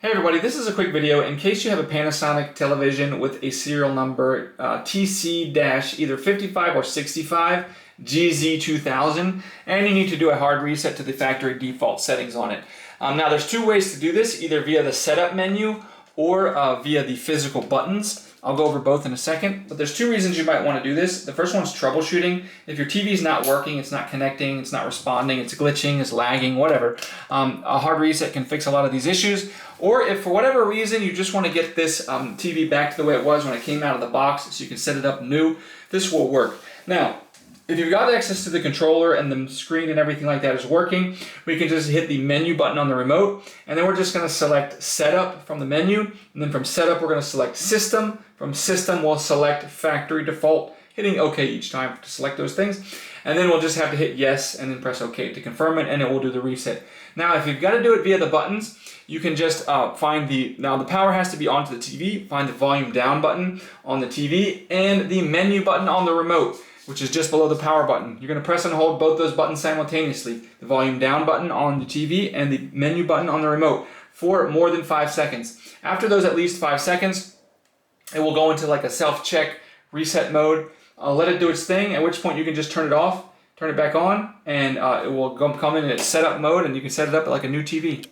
Hey everybody, this is a quick video in case you have a Panasonic television with a serial number TC-either 55 or 65 GZ2000, and you need to do a hard reset to the factory default settings on it. Now there's two ways to do this, either via the setup menu or via the physical buttons. I'll go over both in a second, but there's two reasons you might want to do this. The first one's troubleshooting. If your TV is not working, it's not connecting, it's not responding, it's glitching, it's lagging, whatever, a hard reset can fix a lot of these issues. Or if for whatever reason you just want to get this TV back to the way it was when it came out of the box so you can set it up new, this will work. Now, if you've got access to the controller and the screen and everything like that is working, we can just hit the menu button on the remote, and then we're just going to select Setup from the menu, and then from Setup we're going to select System. From System we'll select Factory Default, hitting OK each time to select those things, and then we'll just have to hit Yes and then press OK to confirm it, and it will do the reset. Now if you've got to do it via the buttons, you can just find now the power has to be onto the TV, find the volume down button on the TV, and the menu button on the remote, which is just below the power button. You're going to press and hold both those buttons simultaneously, the volume down button on the TV and the menu button on the remote, for more than 5 seconds. After those at least 5 seconds, it will go into like a self-check reset mode. Let it do its thing, at which point you can just turn it off, turn it back on, and it will come in its setup mode, and you can set it up like a new TV.